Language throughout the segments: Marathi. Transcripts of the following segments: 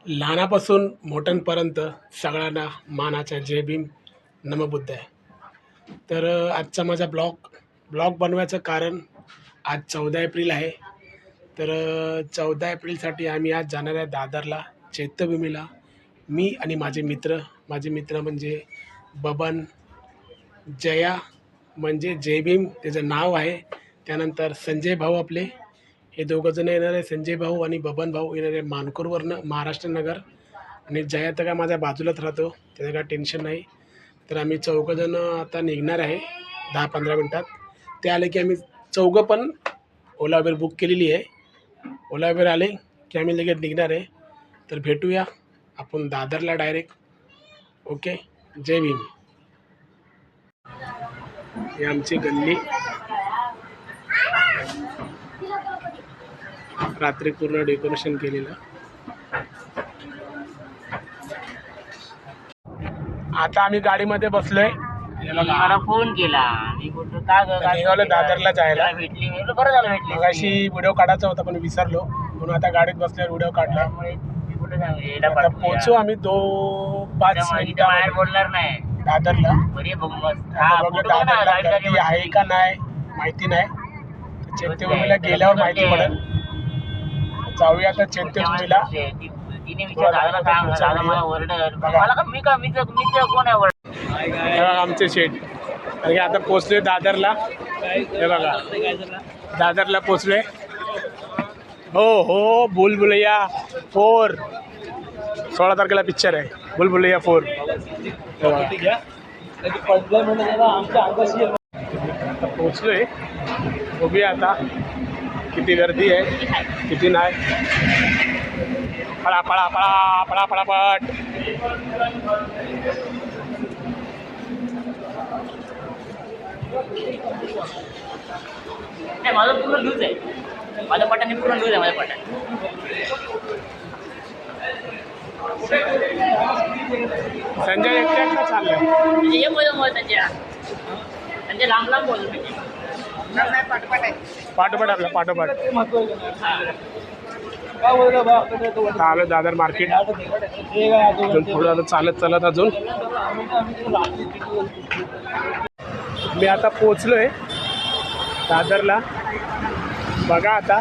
लहानापासून मोठ्यांपर्यंत सगळ्यांना मानाचा जय भीम नमबुद्ध आहे. तर आजचा माझा ब्लॉग बनवायचं कारण आज 14 एप्रिल आहे. तर 14 एप्रिलसाठी आम्ही आज जाणार आहे दादरला, चैत्यभूमीला. मी आणि माझे मित्र म्हणजे बबन, जया म्हणजे जय भीम त्याचं नाव आहे. त्यानंतर संजय भाऊ आपले, हे दोघंजण येणार आहे. संजय भाऊ आणि बबन भाऊ येणार आहे मानकोरवरनं, महाराष्ट्र नगर. आणि जया तर काय माझ्या बाजूलाच राहतो, त्याचं काय टेन्शन नाही. तर आम्ही चौघंजणं आता निघणार आहे 10-15 मिनटात. ते आले की आम्ही चौघं पण ओला उबेर बुक केलेली आहे. ओला उबेर आले की आम्ही लगेच निघणार आहे. तर भेटूया आपण दादरला डायरेक्ट. ओके, जय भीम. ही आमची गल्ली, रात्री पूर्ण डेकोरेशन केलेलं. आता आम्ही गाडीमध्ये बसलोय. मला फोन केला, मी बोलतो का निघालो दादरला जायला. भेटली, मी बरं झालं भेटली. मगाशी व्हिडिओ काढायचा होता पण विसरलो, म्हणून आता गाडीत बसल्यावर व्हिडिओ काढला. मी कुठे सांगू, आता पोहोचू आम्ही 2-5 मिनिटं बाहेर बोलणार नाही दादरला. बरी बघ मस्त. बघू दादरला गर्दी आहे का नाही माहिती नाही. चैत्यभूमीला गेल्यावर माहिती पडेल. जाऊया आता चैत्यभूमीला. तिने विचार दादाला सांग, दादा मला ओरडल. मला का मी कोण आहे ओरड. हे बघा आमचे शेठ. आणि आता पोचलोय दादरला. हे बघा दादरला पोचलोय. हो बुलबुलैया 4 16 तारखेला पिक्चर आहे, बुलबुलैया 4. आता पोचलोय, बघूया आता किती गर्दी आहे किती नाही. पळापट. माझं पूर्ण लूज आहे, माझ्या पटाने पूर्ण लूज आहे. माझ्या पटाने संजय एकट्यानं चाललंय. ये बोल त्यांचे लांब बोल पाठोपाठ आपला पाठोपाठ आलं दादर मार्केट. अजून पुढे आता चालत अजून मी आता पोचलोय दादरला. बघा आता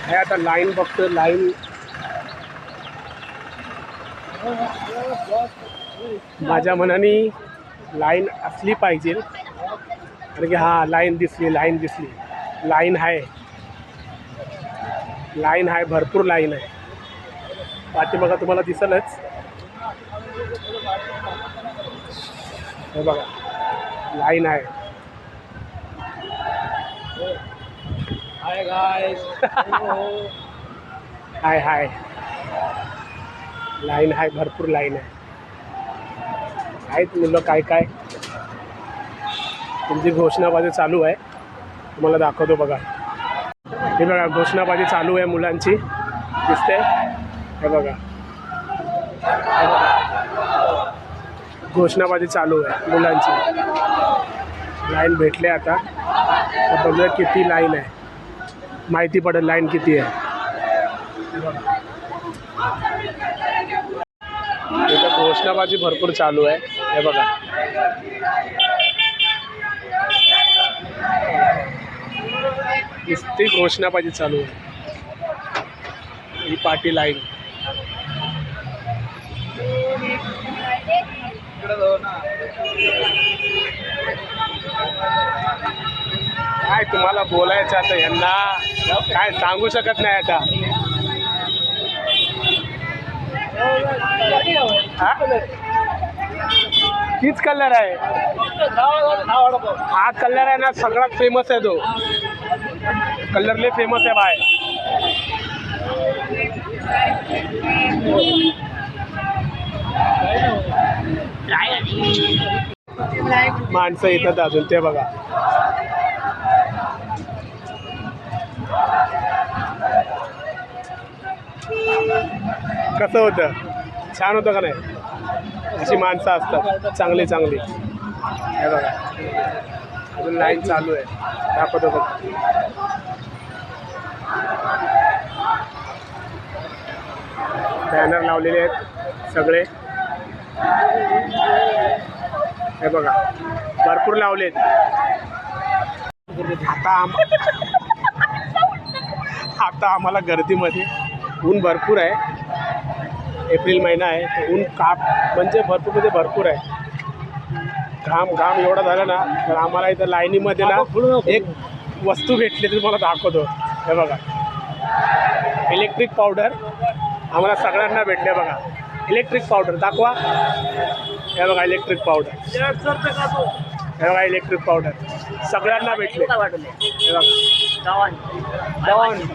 हे आता लाईन बघतो. लाईन माझ्या मनाने लाईन असली पाहिजे, कारण की हा लाईन दिसली. लाईन आहे भरपूर लाईन आहे. पाठीमागं तुम्हाला दिसलंच. हे बघा लाईन आहे. हाय लाईन आहे, भरपूर लाईन आहे. आहेत मुलं काय तुमची घोषणाबाजी चालू आहे. तुम्हाला दाखवतो बघा. हे बघा घोषणाबाजी चालू आहे मुलांची, दिसते. हे बघा घोषणाबाजी चालू आहे मुलांची. लाईन भेटले आता. बघूया किती लाईन आहे, माहिती पडेल लाईन किती आहे. इथं घोषणाबाजी भरपूर चालू आहे. हे बघा नुसती घोषणाबाजी चालू आहे. ही पाटी लाईन. काय तुम्हाला बोलायचं आता, यांना काय सांगू शकत नाही आता. तीच कलर आहे, हा कलर आहे ना सगळ्यात फेमस आहे. तो कलर लय फेमस आहे बाय. माणसं येतात अजून, ते बघा. कसं होतं, छान होतं का नाही. अशी माणसं असतात चांगली. हे बघा अजून लाईन चालू आहे, दाखवतो बघ. बॅनर लावलेले आहेत सगळे, हे बघा भरपूर लावलेत. आता आम्हाला गर्दीमध्ये ऊन भरपूर आहे, एप्रिल महिना आहे तर ऊन काप म्हणजे भरपूर आहे. घाम एवढा झाला ना तर आम्हाला इथं लाईनीमध्ये ना एक वस्तू भेटली तर तुम्हाला दाखवतो. हे बघा इलेक्ट्रिक पावडर आम्हाला सगळ्यांना भेटले बघा. इलेक्ट्रिक पावडर दाखवा. हे बघा इलेक्ट्रिक पावडर, हे बघा इलेक्ट्रिक पावडर सगळ्यांना भेटले. हे बघा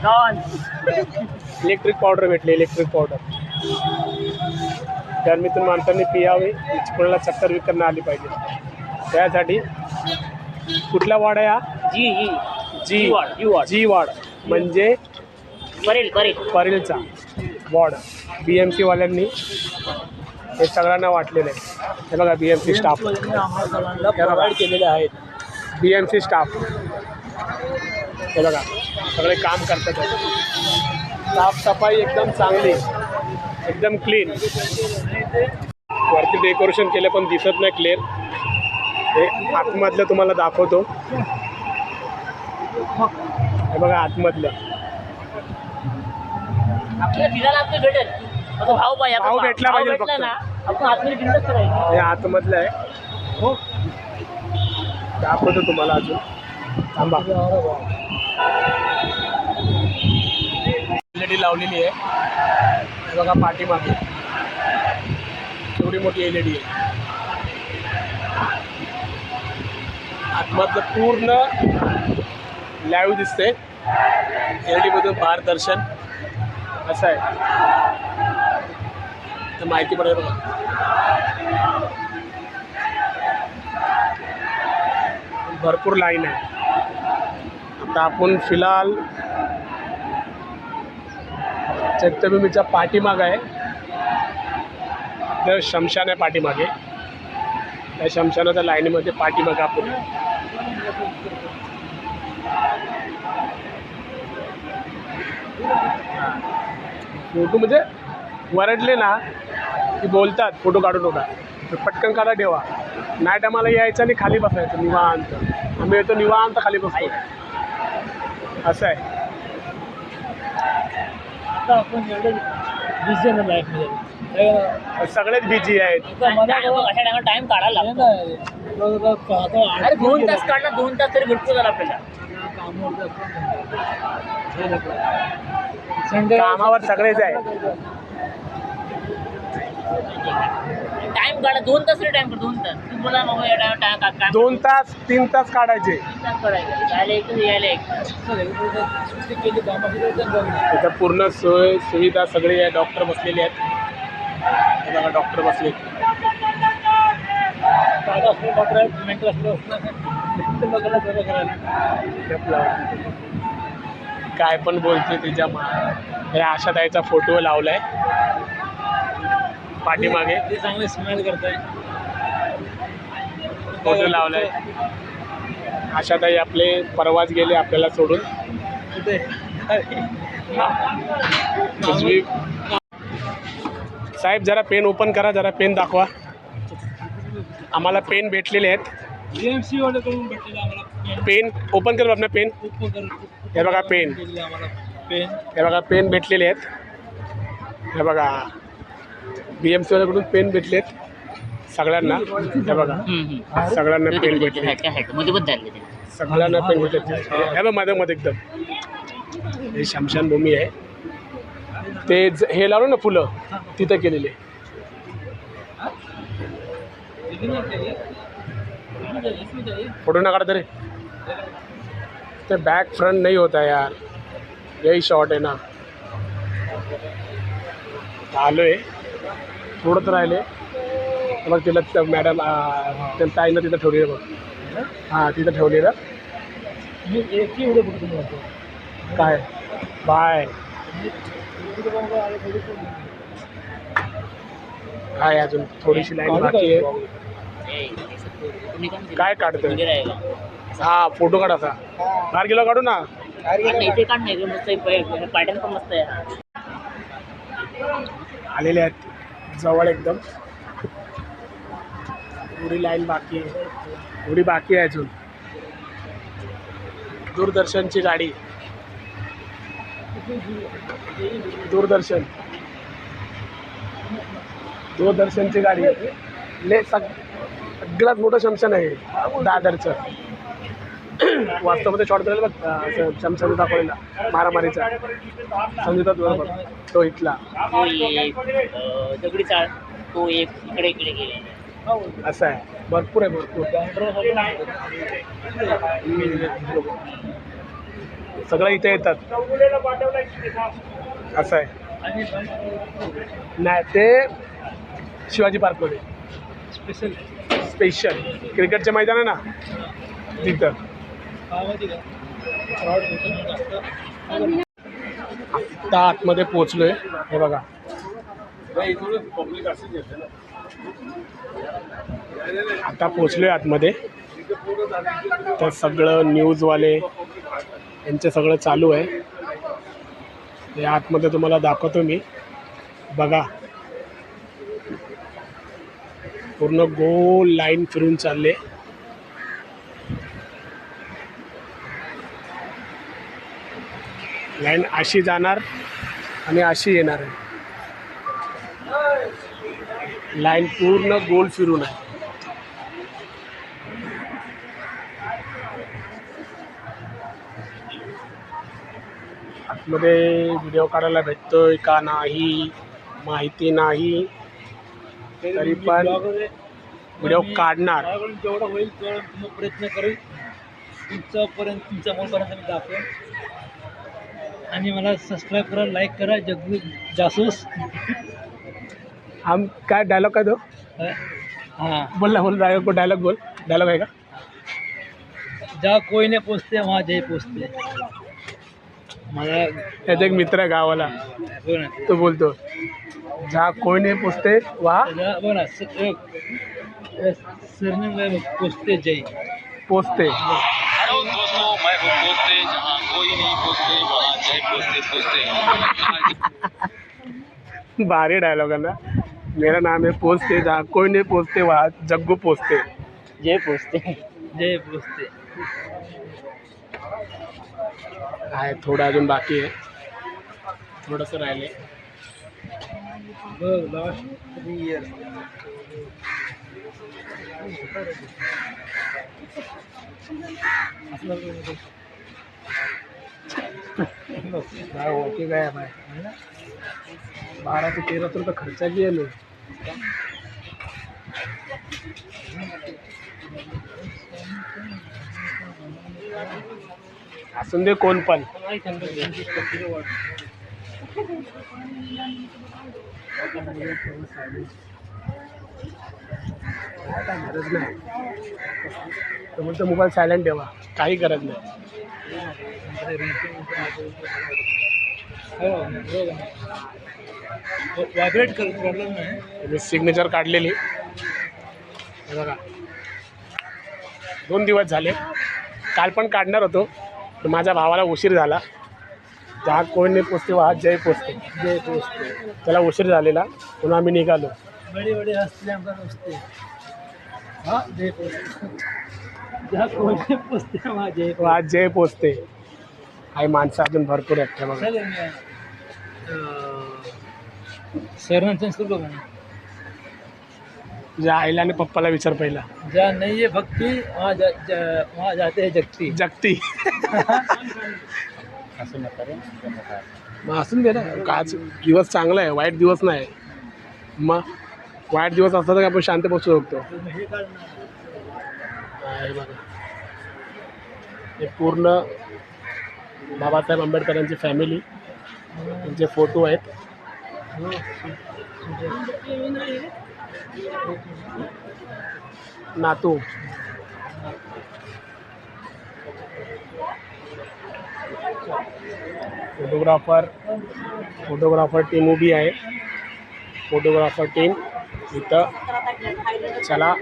डॉन इलेक्ट्रिक पावडर भेटले. इलेक्ट्रिक पावडर गरमीतून माणसांनी पियावी, कोणाला चक्कर विक्कर न आली पाहिजे. त्यासाठी कुठला वाड आहे हा? जी वाड म्हणजे परेलचा वॉर्ड. BMC वाल्यांनी हे सगळ्यांना वाटलेलं आहे. हे बघा BMC स्टाफ प्रोव्हाइड केलेले आहेत. BMC स्टाफ हे बघा सगळे काम करतात. साफसफाई एकदम चांगली, एकदम क्लीन. वरती डेकोरेशन केलं पण दिसत नाही क्लिअर. हे आतमधलं तुम्हाला दाखवतो. हे बघा आतमधलं भाव भेटला पाहिजे फक्त. हे आतमधलं आहे, दाखवतो तुम्हाला अजून. थांबा LED लावलेली आहे. हे बघा पाठीमागे एवढी मोठी LED आहे. आतमधलं पूर्ण लाईव्ह दिसते. LED मधून बाहेर दर्शन असं आहे. तर माहिती पडेल बघा. भरपूर लाईन आहे. आता आपण फिलहाल चैत्यभूमीच्या पाठीमाग आहे. तर शमशान आहे पाठीमागे. त्या शमशानाच्या लाईनीमध्ये पाठीमागे आपण फोटो म्हणजे वरडले ना की बोलतात फोटो काढू नका, तर पटकन काढा ठेवा. नाईट आम्हाला यायचं आणि खाली बसायचं निवांत. आम्ही येतो निवांत खाली बसतो. असं आहे. आता आपण एवढे बिझी आहे लाईफमध्ये, सगळेच बिझी आहेत. टाइम काढायला लागतो. अरे 2 तास काढला, 2 तास तरी भरपूर झाला आपल्याला. कामावर सगळेच आहे. टाइम काढा 2 तास तरी टाइम कर. 2 तास तू बोला मग या टाइम 2 तास 3 तास काढायचे. 3 तास काढायचे. यायला एक इथं पूर्ण सोय सुविधा सगळी आहे. डॉक्टर बसलेले आहेत. हे बघा डॉक्टर बसले. काय पण बोलते त्याच्या हे आशाताईचा फोटो लावलाय पाठीमागे. ते चांगले स्माइल करताय. फोटो लावलाय. आशाताई आपले परवाच गेले आपल्याला सोडून. साहेब जरा पेन ओपन करा, जरा पेन दाखवा. आम्हाला पेन भेटलेले आहेत. BMC वाल्याकडून भेटलेलं आम्हाला पेन ओपन करू आपला पेन. हे बघा पेन, हे बघा पेन भेटलेले आहेत. हे बघा BMC वाल्याकडून पेन भेटलेत सगळ्यांना. हे बघा सगळ्यांना पेन भेटले. सगळ्यांना पेन भेटले. हे बघ मध्ये एकदम हे शमशानभूमी आहे. ते हे लावलं ना फुलं तिथं केलेले. फोटो ना काढा तरी. ते बैक फ्रंट नहीं होता यार, यही शॉट है ना. आलो आहे थोडं तर राहिले. मग तिला मॅडम ताईनं तिथं ठेवलेलं बघ. हां तिथं ठेवलेलं काय बाय काय अजून थोडीशी लाईन बाकी आहे. काय काढतोय? हा फोटो काढायचा. बाहेर गेलो काढू ना. इथे काढ नाही मस्त पायटन पण मस्त आहे. आलेले आहेत जवळ एकदम. थोडी लाईन बाकी आहे, थोडी बाकी आहे अजून. दूरदर्शनची गाडी, दूरदर्शनची गाडी सगळ्यात मोठं शमशान आहे दादरचं. वास्तवमध्ये शॉर्ट केलेलं बघ शमशान दाखवलेला मारामारीचा संगीतात बरोबर तो इथला. तो एक दगडी चाळ, तो एक इकडे इकडे गेलेला. असं आहे, भरपूर आहे भरपूर. सगळं इथे येतात असं आहे. नाही ते शिवाजी पार्कमध्ये स्पेशल क्रिकेटचे मैदान आहे ना तिथं. आत्ता आतमध्ये पोचलोय, हे बघा. आता पोचलोय आतमध्ये. तर सगळं न्यूजवाले यांचं सगळं चालू आहे. हे आतमध्ये तुम्हाला दाखवतो मी, बघा. पूर्ण गोल लाईन फिरून चालले. लाईन अशी जाणार आणि अशी येणार आहे. लाईन पूर्ण गोल फिरून आहे. आतमध्ये व्हिडिओ काढायला भेटतोय का नाही माहिती नाही, तरी पण व्हिडिओ काढणार. जेवढं होईल तेवढं प्रयत्न करेल तुमच्या मोलपर्यंत मी दाखवेन. आणि मला सबस्क्राईब करा, लाईक करा. जग्गू जासूस. हम काय डायलॉग काय दो हाँ बोल ना, बोल डायलॉग बोल. डायलॉग आहे का? जहाँ कोई नहीं पोचते वहाँ जय पोचते. मला त्याचा एक मित्र आहे गावाला, बोल ना. तो बोलतो जहाँ कोई नहीं पोचते वहाँ बोल ना. सरनेम पोचते जय पोचते. हेलो दोस्तों, मैं हूँ पोस्ते, जहाँ कोई नहीं पोस्ते वहाँ जय पोस्ते पोस्ते. भारी डायलॉग है ना. मेरा नाम है पोस्ते, जहाँ कोई नहीं पोचते वहाँ जग्गू पोचते. जय पोचते. जय पोचते. आहे थोडं अजून बाकी आहे, थोडंसं राहिले. Last 3 years. काय होते काय भाई, 12 ते 13 रुपये खर्चा गेले. असून दे कोण पण. काय गरज नाही, तर म्हणतो मोबाईल सायलेंट ठेवा, काही गरज नाही. व्हायब्रेट प्रॉब्लेम नाही. मी सिग्नेचर काढलेली, हे बघा. 2 दिवस झाले. काल पण काढणार होतो, तर माझ्या भावाला उशीर झाला. जहाँ कोई नहीं पोचते वहाँ जय पोचते. जय पोचते. त्याला उशीर झालेला म्हणून आम्ही निघालो. बड़ी बड़ी हस्तियाँ आमका पोचते. हाँ जय पोचते. जहाँ कोई नहीं पोचते वहाँ जय पोचते. आज जय पोचते. काही माणसं अजून भरपूर आहेत. बघा चालेल मी सरनाम सुरू बघा. तुझ्या आईला आणि पप्पाला विचार पहिला. जहाँ नहीं है भक्ति वहाँ वहाँ जाते हैं जगती. जगती. असं नका रे. मग असून दे ना, आज दिवस चांगला आहे, वाईट दिवस नाही. मग वाईट दिवस असतात तर आपण शांत बसू शकतो. हे बघा, हे पूर्ण बाबासाहेब आंबेडकरांची फॅमिली, त्यांचे फोटो आहेत. नातू फोटोग्राफर टीम उभी आहे. फोटोग्राफर टीम इथं. चला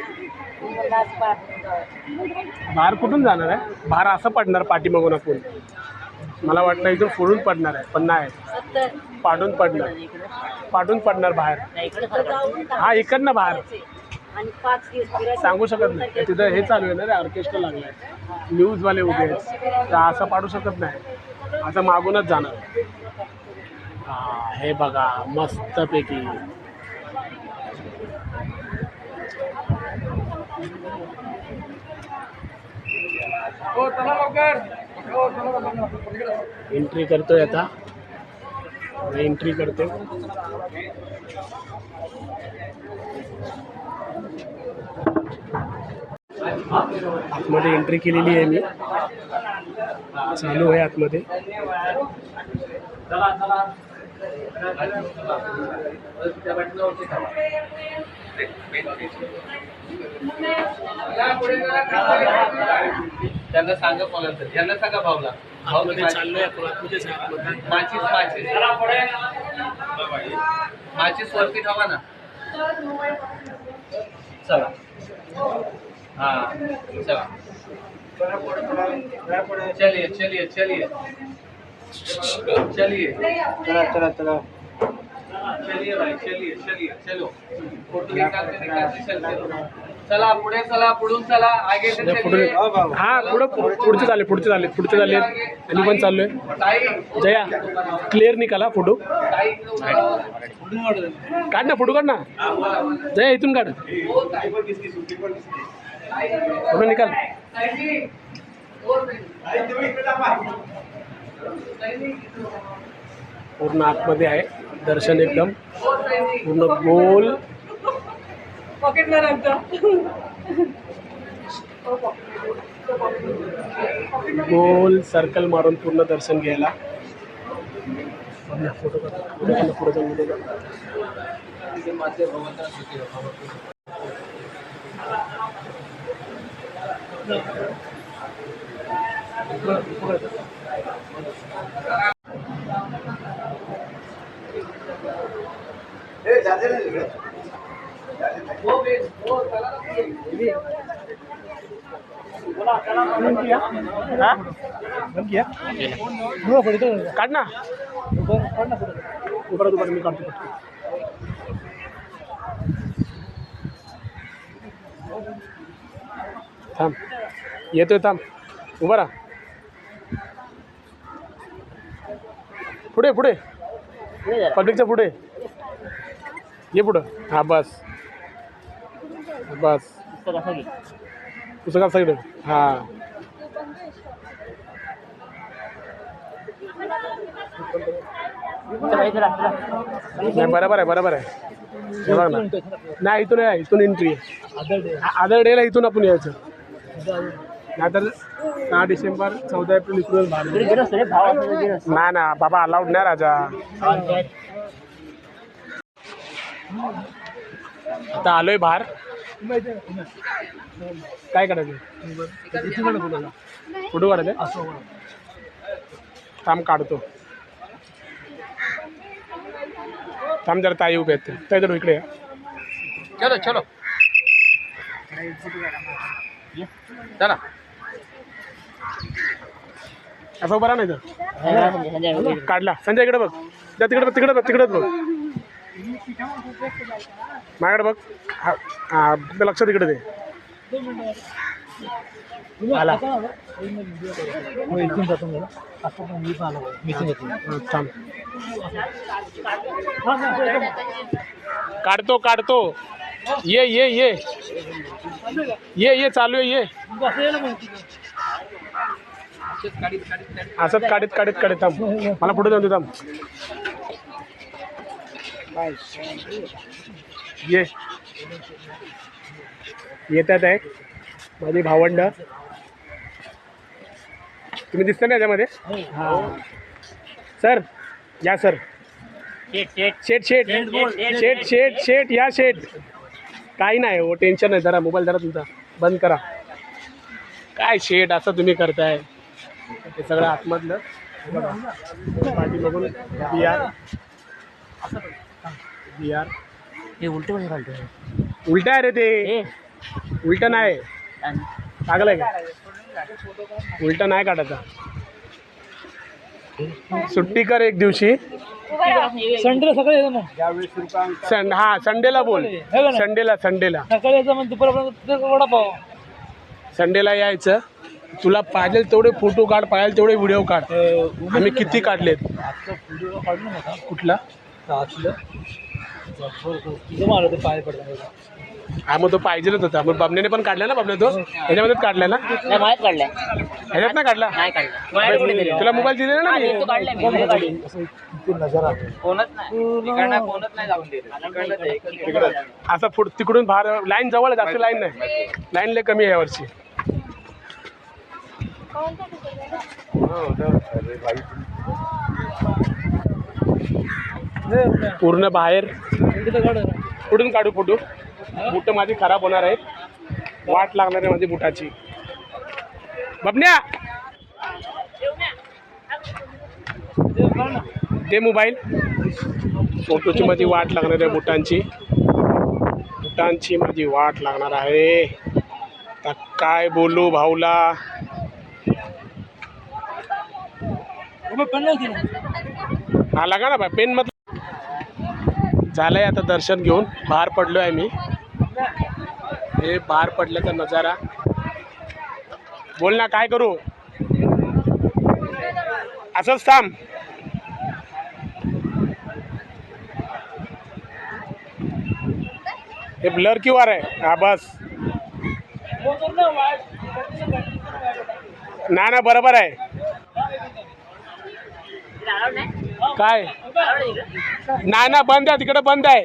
बाहेर कुठून जाणार आहे? बाहेर असं पडणार पाठीमागून आपण. मला वाटलं इथून फोडून पडणार आहे, पण नाही, पाडून पडणार बाहेर. हा इकडनं बाहेर सांगू शकत नाही. तिथं हे चालू आहे ना रे, ऑर्केस्ट्रा लागलाय, न्यूजवाले उभे आहेत, तर असं पाडू शकत नाही, असं मागूनच जाणार. हा हे बघा मस्तपैकी. एंट्री करतोय आता, एंट्री करतो. आतमध्ये एंट्री केलेली आहे मी, चालू आहे आतमध्ये. त्यांना सांगा कोणाला, यांना सांगा भाऊला. आतमध्ये चाललोय आपण, आतमध्येच आहे आतमध्ये. माचीस वरती ठेवा ना. चला हाँ चला, चलिए चलिए चलिए चलिए, चला चलिए भाई, चलिए चलिए चलो, फोटो निकालते चलते. चला पुढे चला, पुढून चला, आगे से चलिए. हा पुढचे झाले आणि पण चाललोय. जया क्लिअर निकाला फोटो काढ ना, फोटो काढ ना जया, इथून काढ फोटो निकाल. पूर्ण आतमध्ये आहे दर्शन, एकदम पूर्ण गोल गोल सर्कल मारून पूर्ण दर्शन घ्यायला. फोटो पुढे काढ ना, उभं मी काढतो. थांब, येतोय, थांब, उभा राहा. पुढे पब्लिकच्या पुढे ये, पुढं. हा बस पुस्तक सगळं. हा नाही, बरोबर आहे. हे बघ ना, नाही इथून आहे, इथून एंट्री आहे. आदर डेला इथून आपण यायचं, नाहीतर 6 डिसेंबर 14 एप्रिल इकडून बाहेर. नाही ना बाबा, अलाउड नाही राजा. आता आलोय बाहेर, काय करायचं, फोटो काढायचं. थांब काढतो, थांब जरा, ताई उभे आहेत ताई, तर इकडे. चलो चलो चला. असं उभा राहा, नाही तर काढला. संजय इकडे बघ, जा तिकडे बघ माझ्याकडे बघ. हा लक्षात इकडे दे. आला थांब, काढतो. ये चालू आहे, ये असंच काढीत थांब, मला पुढे जाऊन दे. थांब, ये येतात आहे माझी भावंड. तुम्ही दिसता ना याच्यामध्ये. हां सर, या सर. शेट या शेट. काही नाही हो, टेन्शन नाही. जरा मोबाईल जरा तुमचा बंद करा. काय शेट असं तुम्ही करताय, ते सगळं आतमधलं पाठी बघून. बिहार हे उलटे उलट आहे रे, ते उलट नाही. पागल आहे का? उलट नाही काढायचा. सुट्टी कर एक दिवशी. संडेला सकाळी येतो ना. हा संडेला बोल. संडेला सकाळी यायचं मग दुपारपर्यंत वडापाव. संडेला यायचं. तुला पाहिजे तेवढे फोटो काढ, पाहिजे तेवढे व्हिडिओ काढ. आम्ही किती काढलेत. व्हिडिओ काढून होता कुठला तुझं मला ते पाय पडला. हा मग तो पाहिजेच होता. मग बबण्याने पण काढला ना. बबण्या तो ह्याच्यामध्येच काढलाय ना. ह्याच्यात ना काढला. तुला मोबाईल दिलेला ना मी. असं तिकडून बाहेर लाईन जवळ आहे, जास्त लाईन नाही. लाईन लय कमी आहे यावर्षी. पूर्ण बाहेर कुठून काढू फोटो. बूट माझी खराब होणार आहे. वाट लागणार आहे माझी बुटाची. बबन्या दे मोबाईल. फोटोची माझी वाट लागणार आहे. बुटांची माझी वाट लागणार आहे. आता काय बोलू भाऊला. हा लागा ना पेन मत झालंय. आता दर्शन घेऊन बाहेर पडलो आहे मी. हे बाहेर पडल्याचा नजारा. बोल ना काय करू. असंच थांब. हे ब्लर क्यों आ रहा है. हा बस ना बरोबर आहे. काय ना बंद आहे. तिकडे बंद आहे.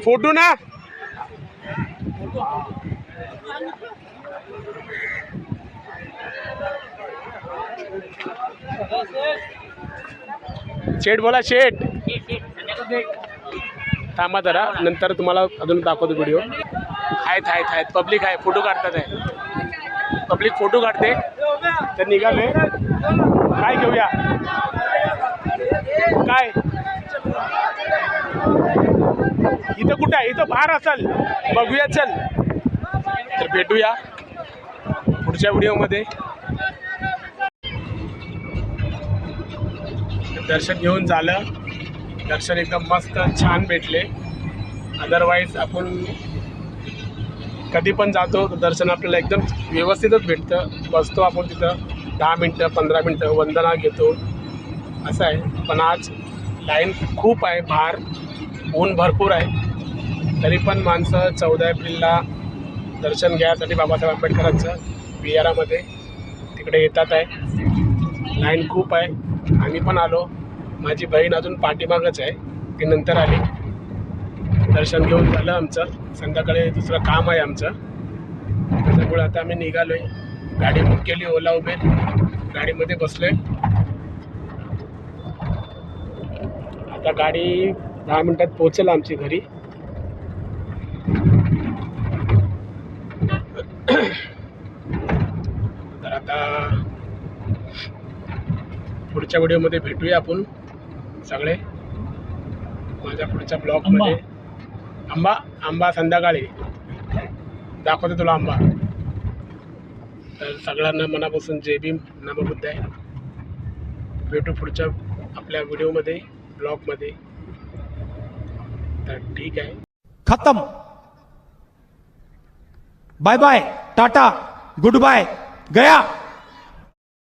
फोटो ना. शेठ बोला शेठ. थांबा जरा, नंतर तुम्हाला अजून दाखवतो व्हिडिओ. आहेत पब्लिक आहे. फोटो काढतात आहे. पब्लिक फोटो काढते. तर निघाले. काय घेऊया. काय इथं कुठं आहे. इथं बाहेर असेल. बघूया चल. तर भेटूया पुढच्या व्हिडिओमध्ये. दर्शन घेऊन झालं. दर्शन एकदम मस्त छान भेटले. अदरवाईज आपण कधी पण जातो तर दर्शन आपल्याला एकदम व्यवस्थितच भेटतं. बसतो आपण तिथं 10 मिनटं 15 मिनटं वंदना घेतो असं आहे. पण आज लाईन खूप आहे. बाहेर ऊन भरपूर आहे. तरी पण माणसं 14 एप्रिलला दर्शन घ्यायसाठी बाबासाहेब आंबेडकरांचं विहारामध्ये तिकडे येतात आहे. लाईन खूप आहे. आम्ही पण आलो. माझी बहीण अजून पाठीमागच आहे. ती नंतर आली. दर्शन घेऊन झालं आमचं. संध्याकाळी दुसरं काम आहे आमचं. त्याच्यामुळे आता आम्ही निघालो आहे. गाडी बुक केली ओला उबेर. गाडीमध्ये बसलो आहे. आता गाडी 10 मिनटात पोहोचेल आमची घरी. तर आता पुढच्या व्हिडिओमध्ये भेटूया आपण सगळे. माझ्या पुढच्या ब्लॉगमध्ये आंबा संध्याकाळी दाखवतो तुला आंबा. तर सगळ्यांना मनापासून जय भीम नमो बुद्धाय. भेटू पुढच्या आपल्या व्हिडिओमध्ये ब्लॉगमध्ये. तर ठीक आहे. खत्म. Bye bye tata good bye गया.